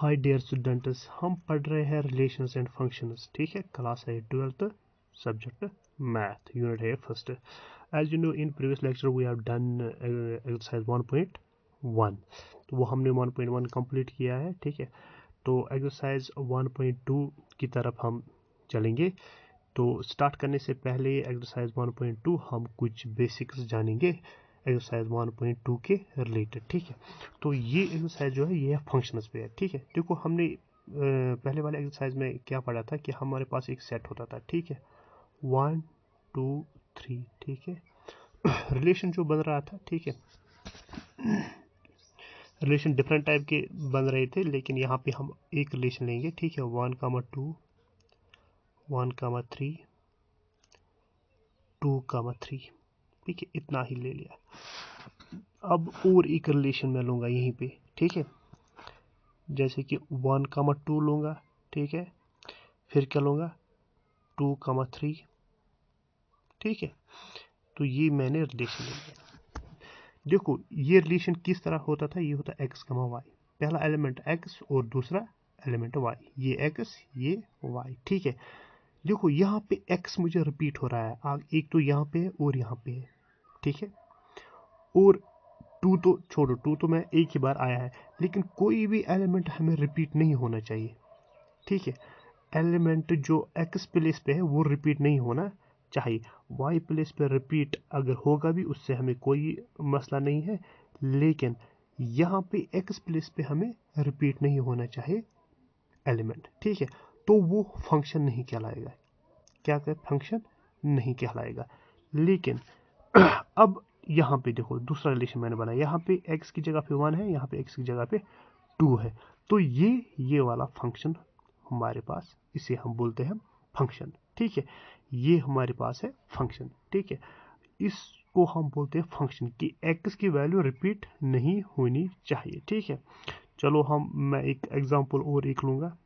Hi dear students, हम पढ़ रहे हैं रिलेशंस एंड फंक्शंस। ठीक है, क्लास है 12th, सब्जेक्ट मैथ, यूनिट है first. As you know in previous lecture we have done exercise 1.1, तो वो हमने 1.1 कंप्लीट किया है। ठीक है, तो एक्सरसाइज 1.2 की तरफ हम चलेंगे। तो स्टार्ट करने से पहले एक्सरसाइज 1.2 हम कुछ बेसिक्स जानेंगे एक्सरसाइज 1.2 के रिलेटेड। ठीक है, तो ये एक्सरसाइज जो है ये फंक्शंस पे है। ठीक है, देखो हमने पहले वाले एक्सरसाइज में क्या पढ़ा था कि हमारे पास एक सेट होता था। ठीक है, 1 2 3। ठीक है, रिलेशन जो बन रहा था, ठीक है, रिलेशन डिफरेंट टाइप के बन रहे थे, लेकिन यहाँ पे हम एक रिलेशन लेंगे। ठीक है, 1, 2, 1, 3, 2, 3। ठीक है, इतना ही ले लिया। अब और एक रिलेशन मैं लूँगा यहीं पे। ठीक है, जैसे कि 1, 2 लूँगा। ठीक है, फिर क्या लूँगा 2, 3। ठीक है, तो ये मैंने रिलेशन ले लिया। देखो ये रिलेशन किस तरह होता था, ये होता x, y। पहला एलिमेंट x और दूसरा एलिमेंट y। ये x, ये y। ठीक है, देखो यहाँ पे x मुझे रिपीट हो रहा है, एक तो यहाँ पे है और यहाँ पे है। ठीक है, और 2 तो छोड़ो, 2 तो मैं एक ही बार आया है, लेकिन कोई भी एलिमेंट हमें रिपीट नहीं होना चाहिए। ठीक है, एलिमेंट जो x प्लेस पे है वो रिपीट नहीं होना चाहिए। y प्लेस पे रिपीट अगर होगा भी उससे हमें कोई मसला नहीं है, लेकिन यहाँ पे x प्लेस पे हमें रिपीट नहीं होना चाहिए एलिमेंट। ठीक है, तो वो फंक्शन नहीं कहलाएगा। क्या क्या फंक्शन नहीं कहलाएगा। लेकिन अब यहाँ पे देखो दूसरा रिलेशन मैंने बनाया, यहाँ पे x की जगह पे 1 है, यहाँ पे x की जगह पे 2 है, तो ये वाला फंक्शन हमारे पास, इसे हम बोलते हैं फंक्शन। ठीक है, ये हमारे पास है फंक्शन। ठीक है, इसको हम बोलते हैं फंक्शन कि x की वैल्यू रिपीट नहीं होनी चाहिए। ठीक है, चलो मैं एक एग्जांपल और एक लूंगा।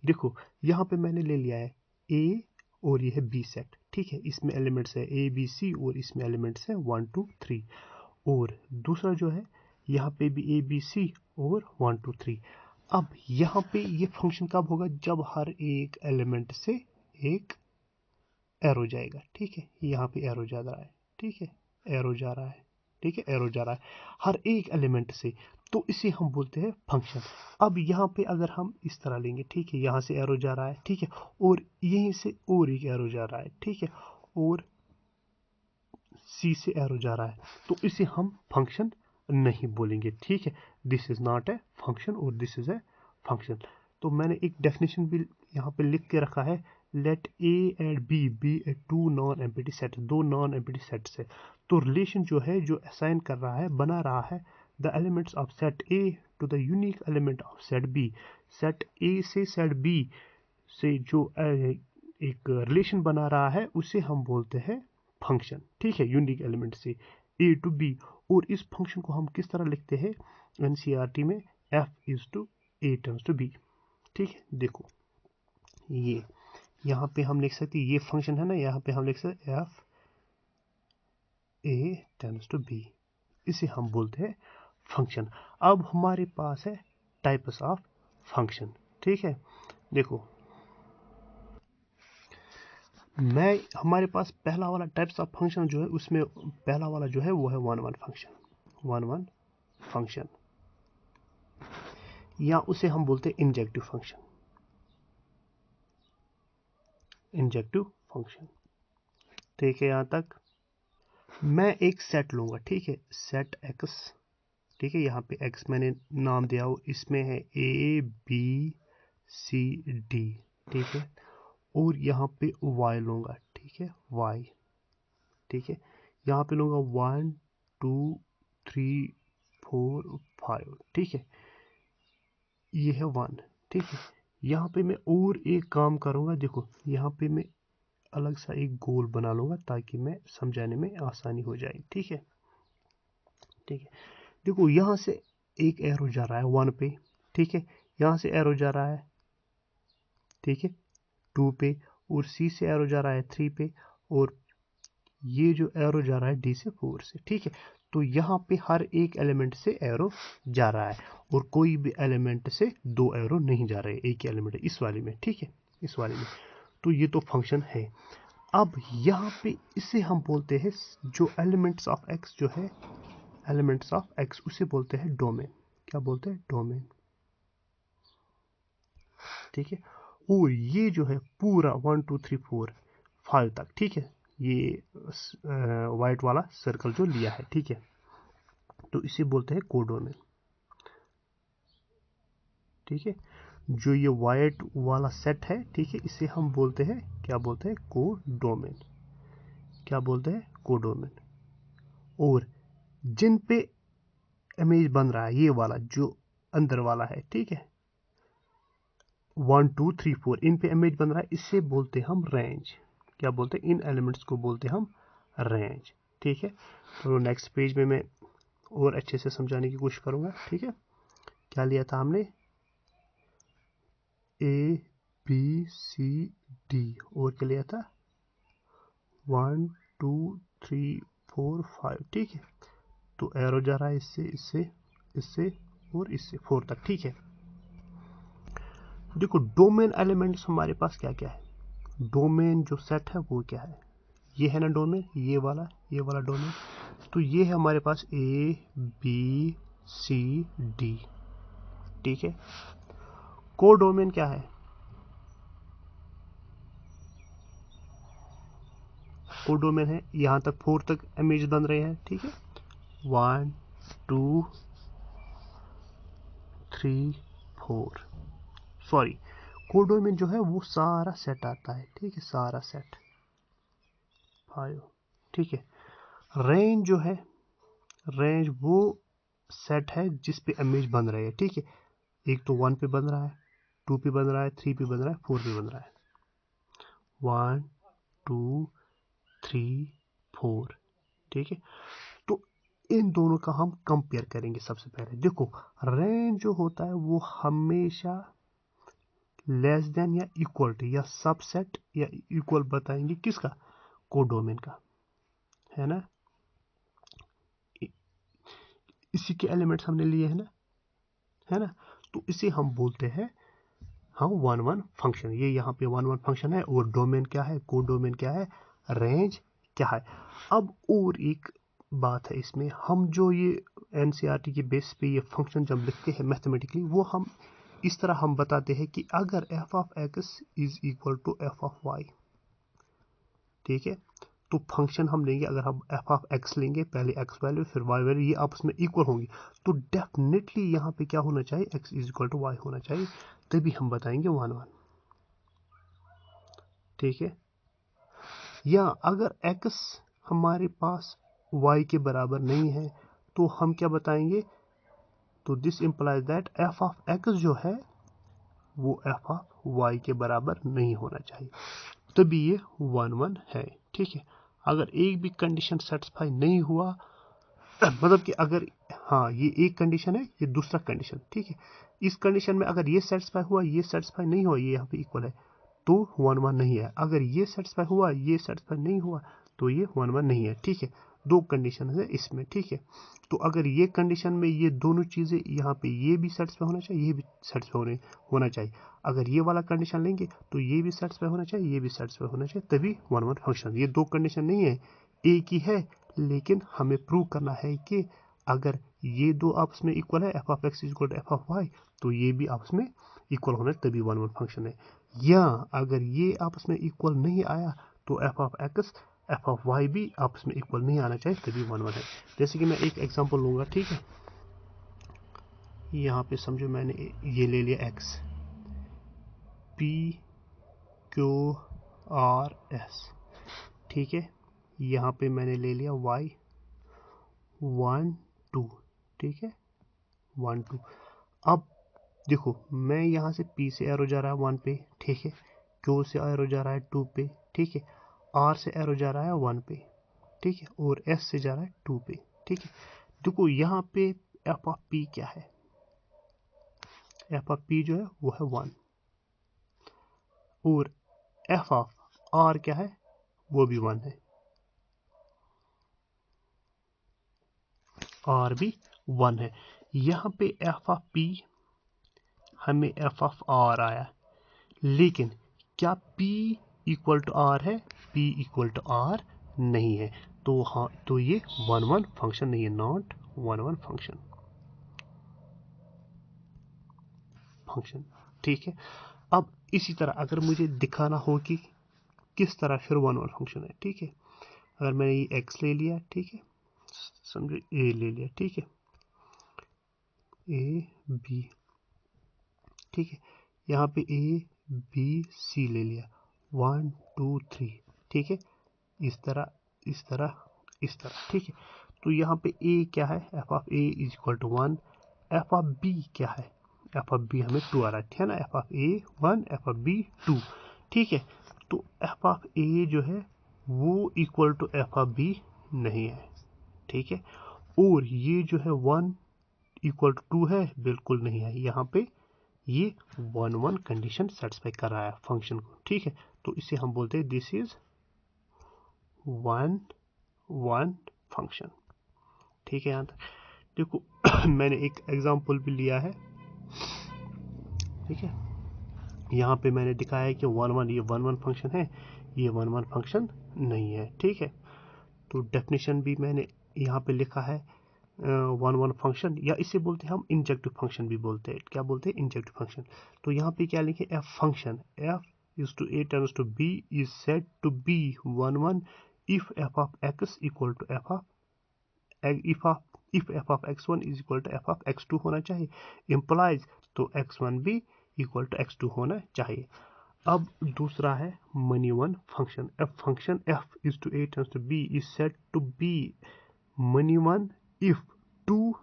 देखो यहाँ पे मैंने ले लिया है a और ये है b सेट। ठीक है, इसमें एलिमेंट्स है a b c और इसमें एलिमेंट्स है 1 2 3। और दूसरा जो है यहाँ पे भी a b c और 1 2 3। अब यहाँ पे ये फंक्शन कब होगा, जब हर एक एलिमेंट से एक एरो जाएगा। ठीक है, यहाँ पे एरो जा रहा है। ठीक है, एरो जा रहा है। ठीक है, एरो जा रहा है हर एक एलिमेंट से, तो इसे हम बोलते हैं फंक्शन। अब यहाँ पे अगर हम इस तरह लेंगे, ठीक है, यहाँ से एरो जा रहा है। ठीक है, और यहीं से और एक एरो जा रहा है। ठीक है, और सी से एरो जा रहा है, तो इसे हम फंक्शन नहीं बोलेंगे। ठीक है, this is not a function और दिस इज ए फंक्शन। तो मैंने एक डेफिनेशन भी यहाँ पे लिख के रखा है, let A and B B A two non empty set. दो नॉन एम्प्टी सेट्स है, तो रिलेशन जो है जो असाइन कर रहा है, बना रहा है the elements of set A to the unique element of set B. Set A से सेट बी से जो एक रिलेशन बना रहा है उसे हम बोलते हैं फंक्शन। ठीक है, यूनिक एलिमेंट से ए टू बी। और इस फंक्शन को हम किस तरह लिखते हैं एनसीईआरटी में, F is to A terms to B. ठीक है, देखो ये यहाँ पे हम लिख सकते हैं, ये फंक्शन है ना, यहाँ पे हम लिख सकते हैं F A terms to B, इसे हम बोलते हैं फंक्शन। अब हमारे पास है टाइप्स ऑफ फंक्शन। ठीक है, देखो हमारे पास पहला वाला टाइप्स ऑफ फंक्शन जो है, उसमें पहला वाला जो है वो है one one function. One one function, या उसे हम बोलते हैं इंजेक्टिव फंक्शन। इंजेक्टिव फंक्शन, ठीक है, यहाँ तक मैं एक सेट लूंगा। ठीक है, सेट एक्स। ठीक है, यहाँ पे एक्स मैंने नाम दिया हो, इसमें है ए बी सी डी। ठीक है, और यहाँ पे वाई लूंगा। ठीक है, वाई। ठीक है, यहाँ पे लूंगा 1 2 3 4 5। ठीक है, ये है 1। ठीक है, यहाँ पे मैं और एक काम करूँगा। देखो यहाँ पे मैं अलग सा एक गोल बना लूँगा ताकि मैं समझाने में आसानी हो जाए। ठीक है, ठीक है, देखो यहाँ से एक एरो जा रहा है 1 पे। ठीक है, यहाँ से एरो जा रहा है, ठीक है, 2 पे, और सी से एरो जा रहा है 3 पे, और ये जो एरो जा रहा है डी से 4 से। ठीक है, तो यहाँ पे हर एक एलिमेंट से एरो जा रहा है और कोई भी एलिमेंट से 2 एरो नहीं जा रहे, एक ही एलिमेंट इस वाले में, ठीक है, इस वाले में। तो ये तो फंक्शन है। अब यहाँ पे इसे हम बोलते हैं, जो एलिमेंट्स ऑफ एक्स जो है, एलिमेंट्स ऑफ एक्स, उसे बोलते हैं डोमेन। क्या बोलते हैं? डोमेन, ठीक है। और ये जो है पूरा 1 2 3 4 5 तक, ठीक है, ये वाइट वाला सर्कल जो लिया है, ठीक है, तो इसे बोलते हैं कोडोमेन, ठीक है। जो ये वाइट वाला सेट है, ठीक है, इसे हम बोलते हैं, क्या बोलते हैं? कोडोमेन। क्या बोलते हैं? कोडोमेन। और जिन पे इमेज बन रहा है, ये वाला जो अंदर वाला है, ठीक है, 1 2 3 4 इन पे इमेज बन रहा है, इससे बोलते हैं हम रेंज। क्या बोलते हैं? इन एलिमेंट्स को बोलते हैं हम रेंज, ठीक है। तो नेक्स्ट पेज में मैं और अच्छे से समझाने की कोशिश करूंगा, ठीक है। क्या लिया था हमने? ए बी सी डी, और क्या लिया था? 1 2 3 4 5, ठीक है। तो एरो जा रहा है इससे, इससे, इससे और इससे 4 तक, ठीक है। देखो डोमेन एलिमेंट्स हमारे पास क्या क्या है। डोमेन जो सेट है वो क्या है? ये है ना डोमेन, ये वाला डोमेन। तो ये है हमारे पास ए बी सी डी, ठीक है। कोडोमेन क्या है? कोडोमेन है यहाँ तक 4 तक इमेज बन रहे हैं, ठीक है, 1 2 3 4, सॉरी, कोडोमेन जो है वो सारा सेट आता है, ठीक है, सारा सेट 5, ठीक है। रेंज जो है, रेंज वो सेट है जिस पे इमेज बन रहे हैं, ठीक है। एक तो 1 पे बन रहा है, 2 पे बन रहा है, 3 पे बन रहा है, 4 पे बन रहा है, 1 2 3 4, ठीक है। तो इन दोनों का हम कंपेयर करेंगे। सबसे पहले देखो, रेंज जो होता है वो हमेशा लेस देन या इक्वल टू या सबसेट या इक्वल बताएंगे किसका? कोडोमेन का, है ना। इसी के एलिमेंट्स हमने लिए हैं ना, है ना। तो इसे हम बोलते हैं हम 1 1 फंक्शन। ये यहाँ पे 1 1 फंक्शन है। और डोमेन क्या है? कोडोमेन क्या है? रेंज क्या है? अब और एक बात है इसमें, हम जो ये एनसीईआरटी के बेस पे ये फंक्शन जब लिखते हैं मैथमेटिकली, वो हम इस तरह हम बताते हैं कि अगर F of x is equal to F of Y, ठीक है, तो फंक्शन हम लेंगे, अगर हम एफ ऑफ एक्स लेंगे, पहले एक्स वैल्यू फिर वाई वैल्यू, ये आपस में इक्वल होंगी, तो डेफिनेटली यहाँ पे क्या होना चाहिए? X is equal to Y होना चाहिए, तभी हम बताएंगे 1 1, ठीक है। या अगर एक्स हमारे पास वाई के बराबर नहीं है, तो हम क्या बताएंगे? तो this implies that F of x जो है वो एफ ऑफ वाई के बराबर नहीं होना चाहिए, तभी ये 1 1 है, ठीक है। अगर एक भी कंडीशन सेटिस्फाई नहीं हुआ, मतलब कि अगर, हाँ, ये एक कंडीशन है, ये दूसरा कंडीशन, ठीक है, इस कंडीशन में अगर ये सेटिस्फाई हुआ, ये सेटिस्फाई नहीं हुआ, ये यहाँ पे इक्वल है, तो 1 1 नहीं है। अगर ये सेटिस्फाई हुआ, ये सेटिस्फाई नहीं हुआ, तो ये 1 1 नहीं है, ठीक है। दो कंडीशन है इसमें, ठीक है। तो अगर ये कंडीशन में ये दोनों चीज़ें, यहाँ पे ये भी सेटिस्फाई होना चाहिए, ये भी सेटिस्फाई होना चाहिए, अगर ये वाला कंडीशन लेंगे तो ये भी सेटिस्फाई होना चाहिए, ये भी सेटिस्फाई होना चाहिए, तभी 1 1 फंक्शन। ये दो कंडीशन नहीं है, एक ही है, लेकिन हमें प्रूव करना है कि अगर ये दो आपस में इक्वल है, F of X equal to F of Y, तो ये भी आपस में इक्वल होना है, तभी 1 1 फंक्शन है। या अगर ये आपस में इक्वल नहीं आया, तो F of X F of Y भी आपस में इक्वल नहीं आना चाहिए, तभी 1 1 है। जैसे कि मैं एक एग्जांपल लूंगा, ठीक है। यहाँ पे समझो मैंने ये ले लिया x, P Q R S, ठीक है। यहाँ पे मैंने ले लिया वाई 1 2, ठीक है, 1 2। अब देखो, मैं यहाँ से P से एरो जा रहा है 1 पे, ठीक है, Q से एरो जा रहा है 2 पे, ठीक है, R से एरो जा रहा है 1 पे, ठीक है, और S से जा रहा है 2 पे, ठीक है। देखो यहाँ पे एफ ऑफ P क्या है? एफ ऑफ P जो है वो है 1, और एफ ऑफ R क्या है? वो भी 1 है। आर भी 1 है। यहाँ पे एफ ऑफ पी हमें एफ ऑफ आर आया, लेकिन क्या पी इक्वल टू आर है? पी इक्वल टू आर नहीं है, तो हाँ, तो ये 1-1 फंक्शन नहीं है, नॉट 1-1 फंक्शन। ठीक है। अब इसी तरह अगर मुझे दिखाना हो कि किस तरह फिर 1-1 फंक्शन है, ठीक है, अगर मैंने ये एक्स ले लिया, ठीक है, समझो ए ले लिया, ठीक है, ए बी, ठीक है, यहाँ पे ए बी सी ले लिया, 1 2 3, ठीक है, इस तरह इस तरह इस तरह, ठीक है। तो यहाँ पे ए क्या है? F of A is equal to 1। F of B क्या है? एफ ऑफ बी हमें 2 आ रहा है ना, F of A 1, F of B 2, ठीक है। तो एफ ऑफ ए जो है वो equal to F of B नहीं है, ठीक है। और ये जो है 1 इक्वल टू 2 है, बिल्कुल नहीं है। यहाँ पे ये 1-1 कंडीशन सेटिस्फाई कर रहा है फंक्शन को, ठीक है। तो इसे हम बोलते हैं दिस इज 1-1 फंक्शन, ठीक है। यहाँ तक देखो मैंने एक एग्जांपल भी लिया है, ठीक है। यहाँ पे मैंने दिखाया है कि 1-1 ये 1-1 फंक्शन है, ये 1-1 फंक्शन नहीं है, ठीक है। तो डेफिनेशन भी मैंने यहाँ पे लिखा है 1-1 फंक्शन, या इसे बोलते हैं हम इंजेक्टिव फंक्शन भी बोलते हैं। क्या बोलते हैं? Injective function. तो यहाँ पे क्या लिखे? F function F is to A turns to B is said to be 1-1 if F of X equal to F of if F of x1 is equal to F of x2 होना चाहिए, implies तो x1 भी equal to x2 होना चाहिए। अब दूसरा है many one function. F function F is to A turns to B is said to be many one if two,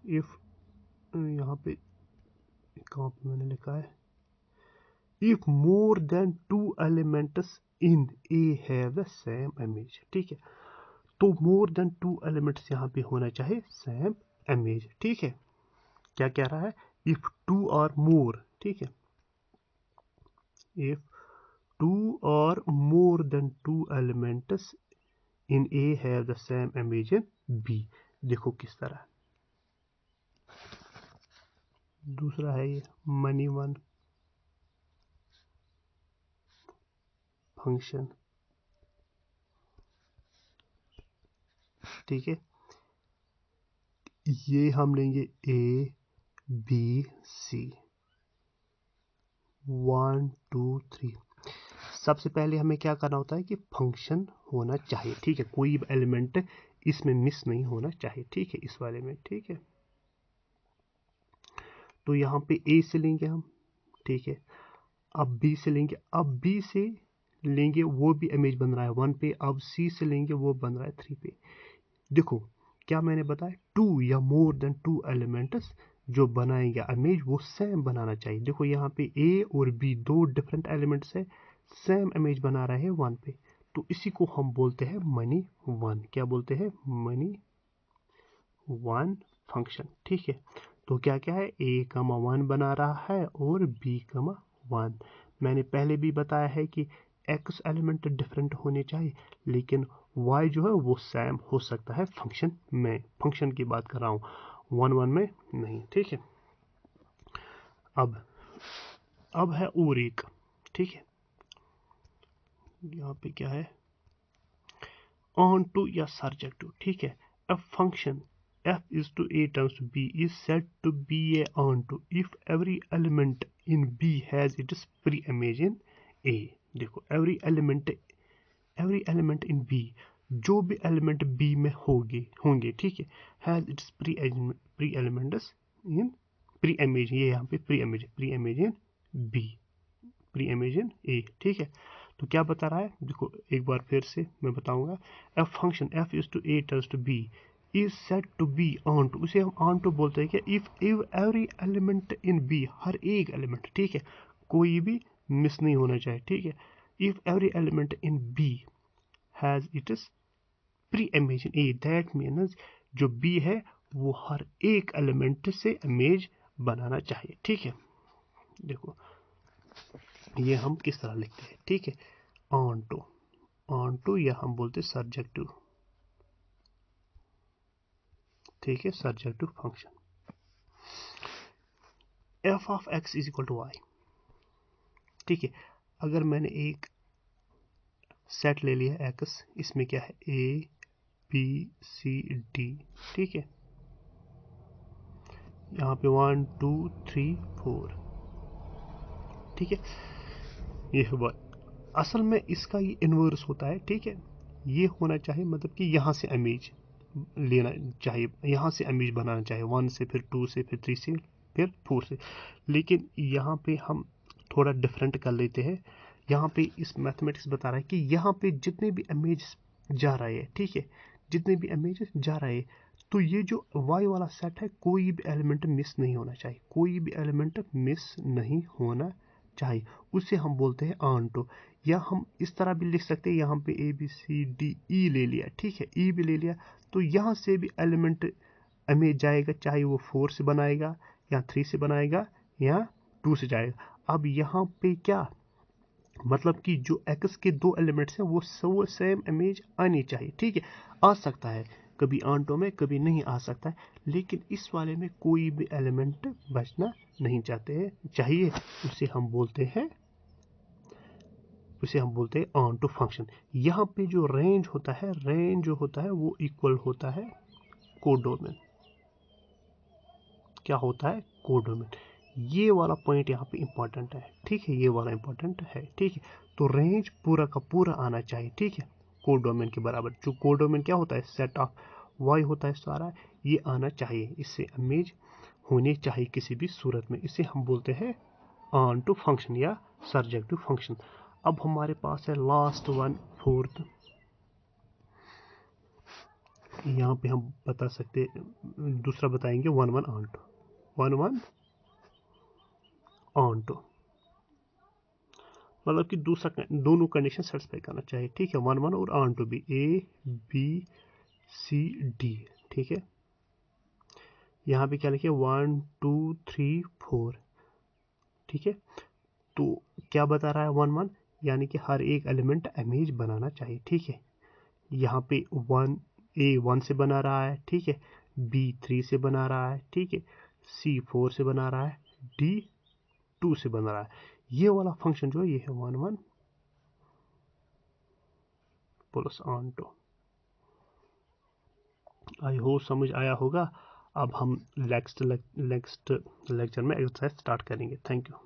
if यहाँ पे कहाँ पे मैंने लिखा है, if more than 2 elements in A have the same image, ठीक है। तो मोर देन 2 एलिमेंट्स यहाँ पे होना चाहिए सेम इमेज, ठीक है। क्या कह रहा है? इफ 2 और मोर, ठीक है, इफ 2 और more than 2 elements in A have the same image in B. देखो किस तरह। दूसरा है ये मनी वन फंक्शन, ठीक है। ये हम लेंगे ए बी सी 1 2 3। सबसे पहले हमें क्या करना होता है कि फंक्शन होना चाहिए, ठीक है, कोई एलिमेंट इसमें मिस नहीं होना चाहिए, ठीक है, इस वाले में, ठीक है। तो यहाँ पे ए से लेंगे हम, ठीक है। अब बी से लेंगे, अब बी से लेंगे वो भी इमेज बन रहा है 1 पे, अब सी से लेंगे वो बन रहा है 3 पे। देखो क्या मैंने बताया, 2 या मोर देन 2 एलिमेंट्स जो बनाएंगे इमेज वो सेम बनाना चाहिए। देखो यहाँ पे ए और बी दो डिफरेंट एलिमेंट्स है, सेम इमेज बना रहे हैं 1 पे, तो इसी को हम बोलते हैं मनी वन। क्या बोलते हैं? मनी वन फंक्शन, ठीक है। तो क्या क्या है? ए कमा 1 बना रहा है और बी कमा 1। मैंने पहले भी बताया है कि एक्स एलिमेंट डिफरेंट होने चाहिए, लेकिन वाई जो है वो सेम हो सकता है फंक्शन में। फंक्शन की बात कर रहा हूँ, 1-1 में नहीं, ठीक है। अब है और एक, ठीक है। यहाँ पे क्या है? ऑन टू या सब्जेक्ट टू, ठीक है। A function f is to a turns to b is said to be a onto if every element in b has its pre-image in a। देखो every element in b, जो भी element b में होंगे, ठीक है, has its pre-elements in pre-image, ये यहाँ पे pre-image in b, pre-image in a, ठीक है। तो क्या बता रहा है? देखो एक बार फिर से मैं बताऊंगा। F function F is to A turns to B is set to B onto, उसे हम ऑन टू बोलते हैं कि if every element in B, हर एक एलिमेंट, ठीक है, कोई भी मिस नहीं होना चाहिए, ठीक है। If every element in B has its preimage in A, that means जो बी है वो हर एक एलिमेंट से इमेज बनाना चाहिए, ठीक है। देखो ये हम किस तरह लिखते हैं, ठीक है। ऑन टू या हम बोलते सब्जेक्ट टू, ठीक है, surjective function. F of x is equal to y, ठीक है। अगर मैंने एक सेट ले लिया एक्स, इसमें क्या है ए बी सी डी, ठीक है, यहाँ पे 1 2 3 4, ठीक है, ये हुआ। असल में इसका ये इन्वर्स होता है, ठीक है। ये होना चाहिए, मतलब कि यहाँ से इमेज लेना चाहिए, यहाँ से इमेज बनाना चाहिए, 1 से, फिर 2 से, फिर 3 से, फिर 4 से। लेकिन यहाँ पे हम थोड़ा डिफरेंट कर लेते हैं। यहाँ पे इस मैथमेटिक्स बता रहा है कि यहाँ पे जितने भी इमेज जा रहे हैं, ठीक है, जितने भी इमेज जा रहे हैं, तो ये जो y वाला सेट है, कोई भी एलिमेंट मिस नहीं होना चाहिए, कोई भी एलिमेंट मिस नहीं होना चाहिए। उसे हम बोलते हैं ऑनटो। या हम इस तरह भी लिख सकते हैं, यहाँ पे A B C D E ले लिया, ठीक है, ई भी ले लिया, तो यहाँ से भी एलिमेंट इमेज जाएगा, चाहे वो 4 से बनाएगा या 3 से बनाएगा या 2 से जाएगा। अब यहाँ पे क्या मतलब कि जो x के दो एलिमेंट्स हैं वो सेम इमेज आनी चाहिए, ठीक है। आ सकता है कभी ऑनटो में, कभी नहीं आ सकता है, लेकिन इस वाले में कोई भी एलिमेंट बचना नहीं चाहते हैं, चाहिए। उसे हम बोलते हैं ऑनटो फंक्शन। यहाँ पे जो रेंज होता है, वो इक्वल होता है कोडोमेन। क्या होता है? कोडोमेन। ये वाला पॉइंट यहाँ पे इंपॉर्टेंट है, ठीक है, ये वाला इंपॉर्टेंट है, ठीक है। तो रेंज पूरा का पूरा आना चाहिए, ठीक है, कोडोमेन के बराबर। जो कोडोमेन क्या होता है, सेट ऑफ वाई होता है सारा, ये आना चाहिए, इससे इमेज होनी चाहिए किसी भी सूरत में। इसे हम बोलते हैं ऑनटो फंक्शन या सर्जेक्टिव फंक्शन। अब हमारे पास है लास्ट वन, फोर्थ। यहाँ पे हम बता सकते, दूसरा बताएंगे 1 1 ऑनटो, 1 1 ऑनटो, मतलब कि दूसरा दोनों कंडीशन सेटिस्फाई करना चाहिए, ठीक है, 1 1 और ऑनटो भी, ए बी सी डी, ठीक है। यहाँ पे क्या लिखे 1 2 3 4, ठीक है। तो क्या बता रहा है 1 1, यानी कि हर एक एलिमेंट इमेज बनाना चाहिए, ठीक है। यहाँ पे 1 ए 1 से बना रहा है, ठीक है, बी 3 से बना रहा है, ठीक है, सी 4 से बना रहा है, डी 2 से बना रहा है। ये वाला फंक्शन जो है ये है 1 1 प्लस ऑनटो। आई होप समझ आया होगा। अब हम नेक्स्ट लेक्चर में एक्सरसाइज स्टार्ट करेंगे। Thank you.